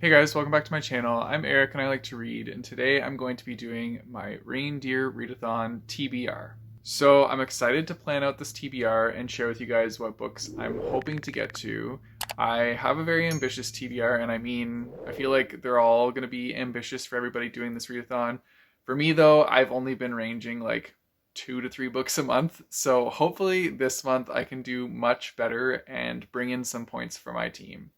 Hey guys, welcome back to my channel. I'm Eric and I like to read, and today I'm going to be doing my Reindeer Readathon TBR. So I'm excited to plan out this TBR and share with you guys what books I'm hoping to get to. I have a very ambitious TBR, and I feel like they're all going to be ambitious for everybody doing this readathon. For me though, I've only been ranging like 2 to 3 books a month, so hopefully this month I can do much better and bring in some points for my team.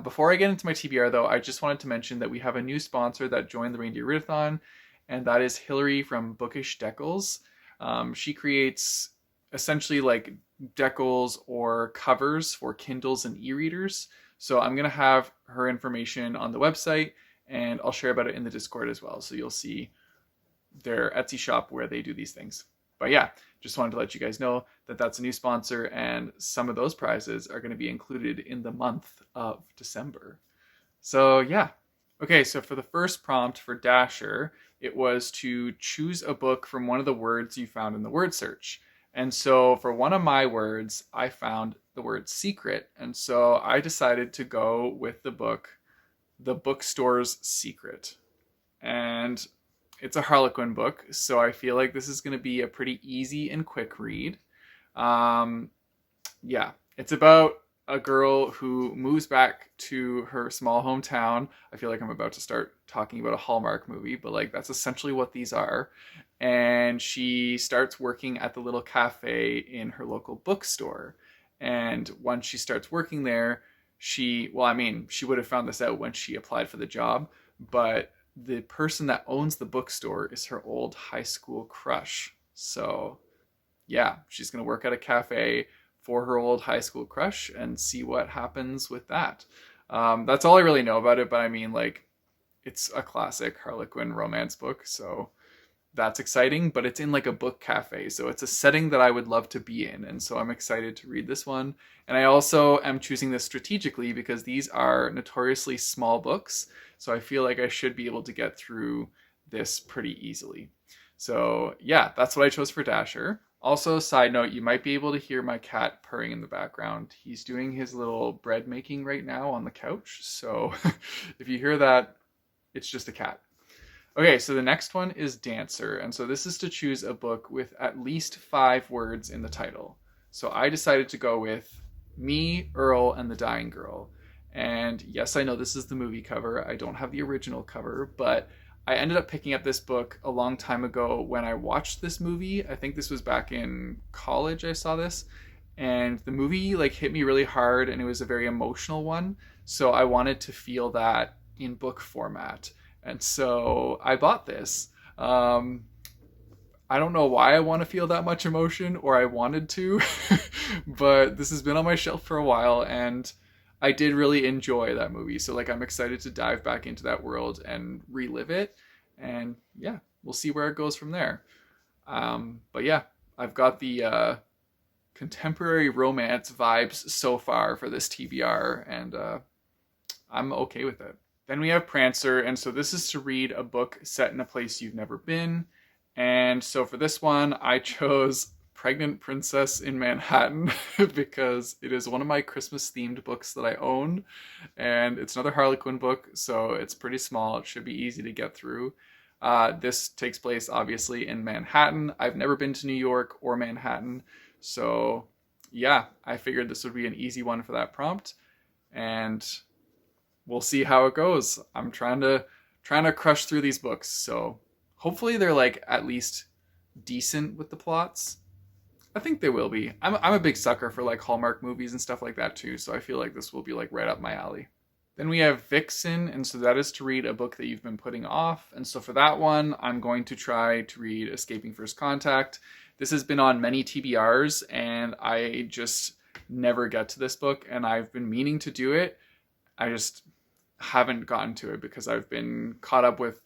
Before I get into my TBR, though, I just wanted to mention that we have a new sponsor that joined the Reindeer Readathon, and that is Hillary from Bookish Decals. She creates essentially like decals or covers for Kindles and e-readers. So I'm going to have her information on the website, and I'll share about it in the Discord as well. So you'll see their Etsy shop where they do these things. But yeah, just wanted to let you guys know that that's a new sponsor, and some of those prizes are going to be included in the month of December. So yeah. Okay, so for the first prompt for Dasher, it was to choose a book from one of the words you found in the word search. And so for one of my words, I found the word secret. And so I decided to go with the book, The Bookstore's Secret. And it's a Harlequin book, so I feel like this is going to be a pretty easy and quick read. Um, yeah, it's about a girl who moves back to her small hometown. I feel like I'm about to start talking about a Hallmark movie, but like that's essentially what these are. And she starts working at the little cafe in her local bookstore. And once she starts working there, she would have found this out when she applied for the job, but the person that owns the bookstore is her old high school crush. So, yeah, she's going to work at a cafe for her old high school crush and see what happens with that. That's all I really know about it, but it's a classic Harlequin romance book, so that's exciting, but it's in like a book cafe, so it's a setting that I would love to be in, and so I'm excited to read this one. And I also am choosing this strategically because these are notoriously small books, so I feel like I should be able to get through this pretty easily. So yeah, that's what I chose for Dasher. Also, side note, you might be able to hear my cat purring in the background. He's doing his little bread making right now on the couch, so if you hear that, it's just a cat. Okay, so the next one is Dancer, and so this is to choose a book with at least 5 words in the title. So I decided to go with Me, Earl, and the Dying Girl. And yes, I know this is the movie cover. I don't have the original cover, but I ended up picking up this book a long time ago when I watched this movie. I think this was back in college I saw this, and the movie like hit me really hard, and it was a very emotional one. So I wanted to feel that in book format. And so I bought this. I don't know why I want to feel that much emotion, or I wanted to, but this has been on my shelf for a while, and I did really enjoy that movie. So like I'm excited to dive back into that world and relive it. And yeah, we'll see where it goes from there. But yeah, I've got the contemporary romance vibes so far for this TBR, and I'm okay with it. Then we have Prancer, and so this is to read a book set in a place you've never been. And so for this one, I chose Pregnant Princess in Manhattan because it is one of my Christmas-themed books that I own, and it's another Harlequin book, so it's pretty small. It should be easy to get through. This takes place, obviously, in Manhattan. I've never been to New York or Manhattan, so yeah, I figured this would be an easy one for that prompt, and we'll see how it goes. I'm trying to crush through these books, so hopefully they're like at least decent with the plots. I think they will be. I'm a big sucker for like Hallmark movies and stuff like that too, so I feel like this will be like right up my alley. Then we have Vixen, and so that is to read a book that you've been putting off. And so for that one, I'm going to try to read Escaping First Contact. This has been on many TBRs, and I just never get to this book, and I've been meaning to do it. I just haven't gotten to it because I've been caught up with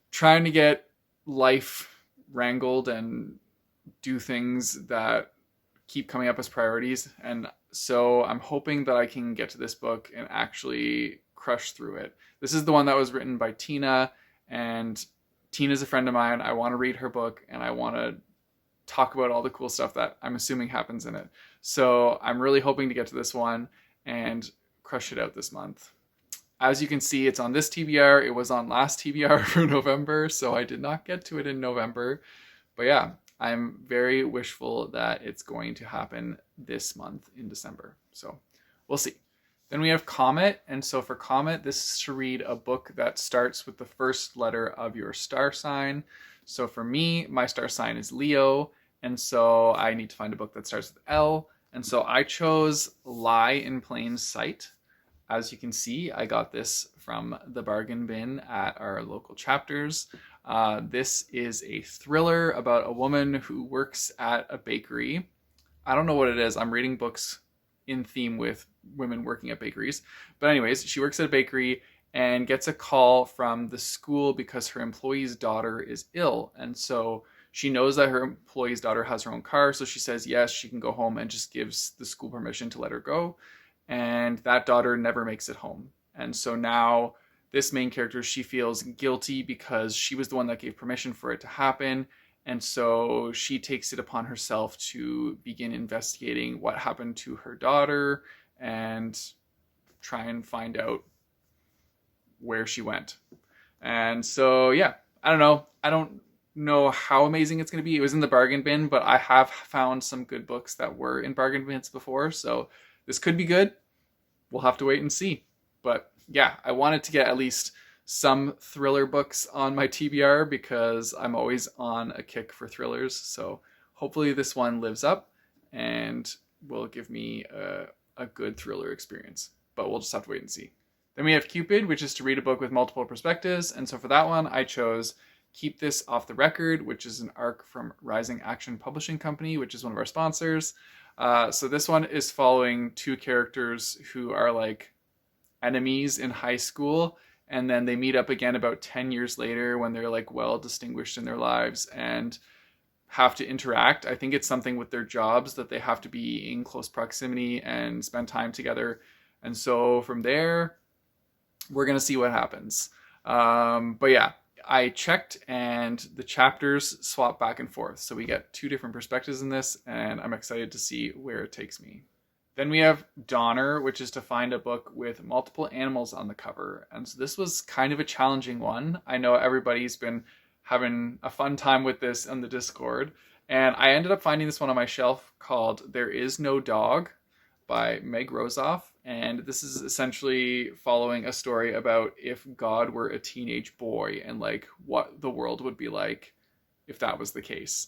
trying to get life wrangled and do things that keep coming up as priorities. And so I'm hoping that I can get to this book and actually crush through it. This is the one that was written by Tina, and Tina's a friend of mine. I want to read her book, and I want to talk about all the cool stuff that I'm assuming happens in it. So I'm really hoping to get to this one and crush it out this month. As you can see, it's on this TBR. It was on last TBR for November, so I did not get to it in November. But yeah, I'm very wishful that it's going to happen this month in December. So we'll see. Then we have Comet. And so for Comet, this is to read a book that starts with the first letter of your star sign. So for me, my star sign is Leo. And so I need to find a book that starts with L. And so I chose Lie in Plain Sight. As you can see, I got this from the bargain bin at our local chapters. This is a thriller about a woman who works at a bakery. I don't know what it is. I'm reading books in theme with women working at bakeries. But anyways, she works at a bakery and gets a call from the school because her employee's daughter is ill. And so she knows that her employee's daughter has her own car. So she says, yes, she can go home, and just gives the school permission to let her go. And that daughter never makes it home. And so now this main character, she feels guilty because she was the one that gave permission for it to happen. And so she takes it upon herself to begin investigating what happened to her daughter and try and find out where she went. And so, yeah, I don't know. I don't know how amazing it's going to be. It was in the bargain bin, but I have found some good books that were in bargain bins before. So this could be good. We'll have to wait and see. But yeah, I wanted to get at least some thriller books on my TBR because I'm always on a kick for thrillers. So hopefully this one lives up and will give me a good thriller experience. But we'll just have to wait and see. Then we have Cupid, which is to read a book with multiple perspectives. And so for that one, I chose Keep This Off the Record, which is an arc from Rising Action Publishing Company, which is one of our sponsors. So this one is following two characters who are like enemies in high school, and then they meet up again about 10 years later when they're like well distinguished in their lives and have to interact. I think it's something with their jobs that they have to be in close proximity and spend time together. And so from there, we're going to see what happens. But yeah, I checked and the chapters swap back and forth. So we get two different perspectives in this, and I'm excited to see where it takes me. Then we have Donner, which is to find a book with multiple animals on the cover. And so this was kind of a challenging one. I know everybody's been having a fun time with this on the Discord. And I ended up finding this one on my shelf called There Is No Dog by Meg Rosoff. And this is essentially following a story about if God were a teenage boy and like what the world would be like if that was the case.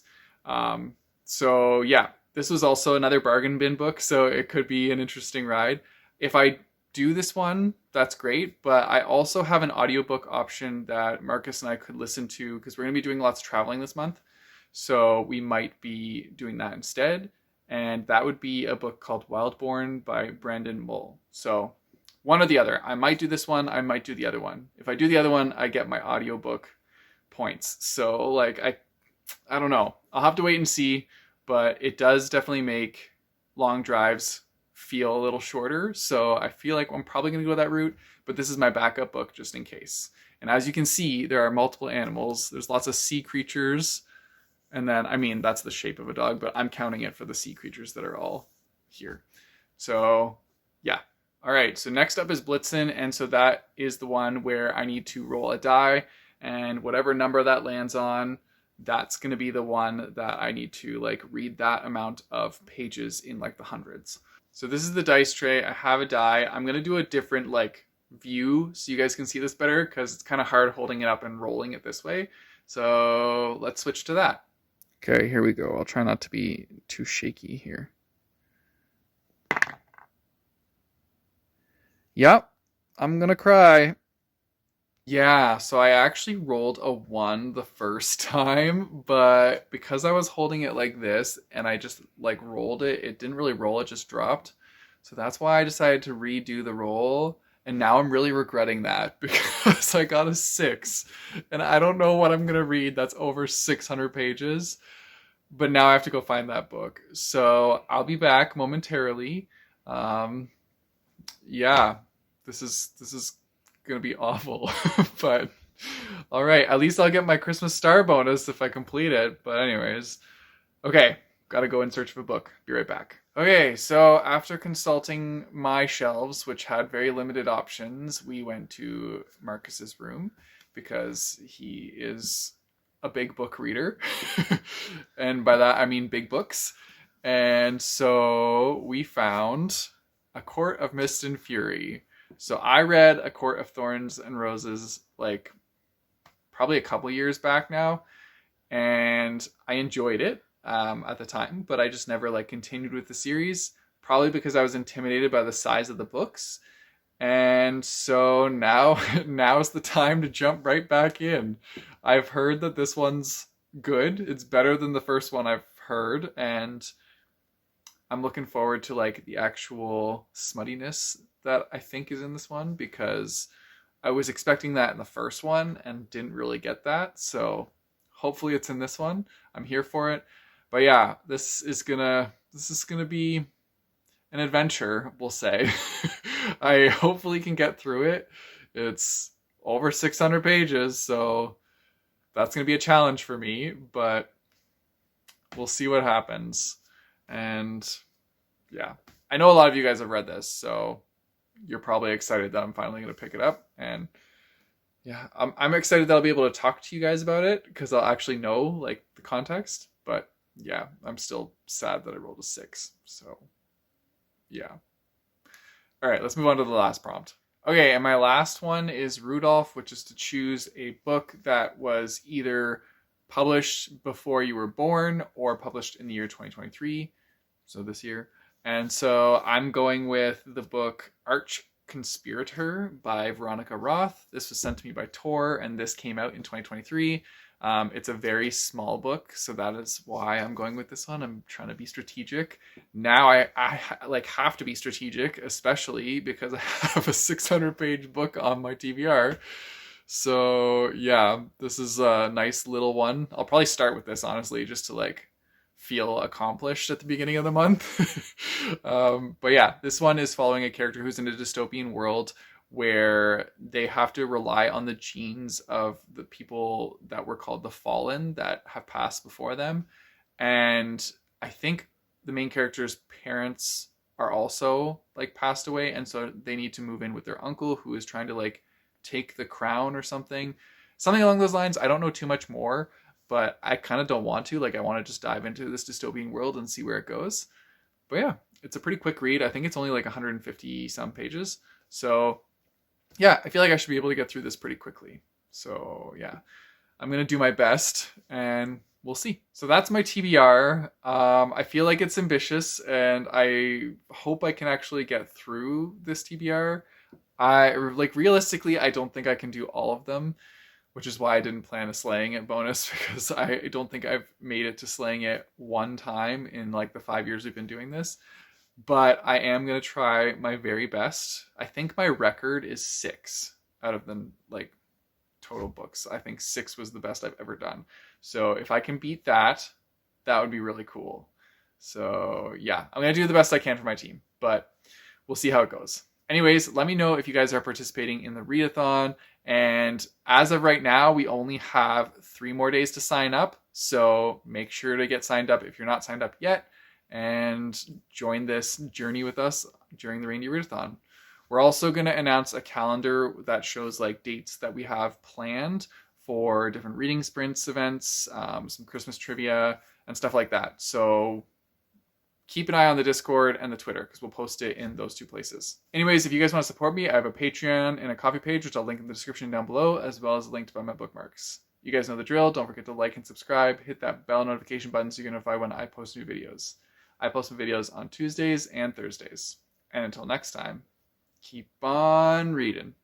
So yeah, this was also another bargain bin book, so it could be an interesting ride. If I do this one, that's great, but I also have an audiobook option that Marcus and I could listen to because we're going to be doing lots of traveling this month. So we might be doing that instead. And that would be a book called Wildborn by Brandon Mull. So one or the other. I might do this one. I might do the other one. If I do the other one, I get my audiobook points. So like, I don't know. I'll have to wait and see, but it does definitely make long drives feel a little shorter. So I feel like I'm probably going to go that route, but this is my backup book just in case. And as you can see, there are multiple animals. There's lots of sea creatures. And then, I mean, that's the shape of a dog, but I'm counting it for the sea creatures that are all here. So, yeah. All right, so next up is Blitzen, and so that is the one where I need to roll a die, and whatever number that lands on, that's going to be the one that I need to, like, read that amount of pages in, like, the hundreds. So this is the dice tray. I have a die. I'm going to do a different, like, view so you guys can see this better, because it's kind of hard holding it up and rolling it this way. So let's switch to that. Okay, here we go. I'll try not to be too shaky here. Yep, I'm gonna cry. Yeah, so I actually rolled a 1 the first time, but because I was holding it like this and I just like rolled it, it didn't really roll, it just dropped. So that's why I decided to redo the roll. And now I'm really regretting that because I got a 6 and I don't know what I'm going to read that's over 600 pages. But now I have to go find that book. So I'll be back momentarily. Yeah, this is going to be awful. But all right, at least I'll get my Christmas star bonus if I complete it. But anyways, okay, got to go in search of a book. Be right back. Okay, so after consulting my shelves, which had very limited options, we went to Marcus's room because he is a big book reader. And by that I mean big books. And so we found A Court of Mist and Fury. So I read A Court of Thorns and Roses like probably a couple years back now, and I enjoyed it at the time, but I just never like continued with the series, probably because I was intimidated by the size of the books. And so now now's the time to jump right back in. I've heard that this one's good. It's better than the first one I've heard, and I'm looking forward to like the actual smuttiness that I think is in this one, because I was expecting that in the first one and didn't really get that. So hopefully it's in this one. I'm here for it. But yeah, this is gonna be an adventure, we'll say. I hopefully can get through it. It's over 600 pages, so that's gonna be a challenge for me, but we'll see what happens. And yeah, I know a lot of you guys have read this, so you're probably excited that I'm finally going to pick it up. And yeah, I'm excited that I'll be able to talk to you guys about it because I'll actually know like the context. But yeah, I'm still sad that I rolled a 6. So yeah. All right, let's move on to the last prompt. Okay, and my last one is Rudolph, which is to choose a book that was either published before you were born or published in the year 2023, so this year. And so I'm going with the book Arch Conspirator by Veronica Roth. This was sent to me by Tor, and this came out in 2023. It's a very small book, so that is why I'm going with this one. I'm trying to be strategic. Now I like have to be strategic, especially because I have a 600-page book on my TBR. So yeah, this is a nice little one. I'll probably start with this, honestly, just to like feel accomplished at the beginning of the month. But yeah, this one is following a character who's in a dystopian world where they have to rely on the genes of the people that were called the Fallen that have passed before them. And I think the main character's parents are also like passed away, and so they need to move in with their uncle who is trying to like take the crown or something along those lines. I don't know too much more, but I kind of don't want to. Like, I want to just dive into this dystopian world and see where it goes. But yeah, it's a pretty quick read. I think it's only like 150 some pages. So yeah, I feel like I should be able to get through this pretty quickly. So yeah, I'm going to do my best and we'll see. So that's my TBR. I feel like it's ambitious and I hope I can actually get through this TBR. Realistically, I don't think I can do all of them, which is why I didn't plan a slaying it bonus, because I don't think I've made it to slaying it one time in like the 5 years we've been doing this. But I am going to try my very best. I think my record is 6 out of the like total books. I think 6 was the best I've ever done. So if I can beat that, that would be really cool. So yeah, I'm going to do the best I can for my team, but we'll see how it goes. Anyways, let me know if you guys are participating in the readathon. And as of right now, we only have 3 more days to sign up. So make sure to get signed up if you're not signed up yet, and join this journey with us during the Reindeer Readathon. We're also going to announce a calendar that shows like dates that we have planned for different reading sprints events, some Christmas trivia and stuff like that. So keep an eye on the Discord and the Twitter because we'll post it in those 2 places. Anyways, if you guys want to support me, I have a Patreon and a Ko-fi page, which I'll link in the description down below, as well as a link to buy my bookmarks. You guys know the drill. Don't forget to like and subscribe. Hit that bell notification button so you get notified when I post new videos. I post my videos on Tuesdays and Thursdays. And until next time, keep on reading.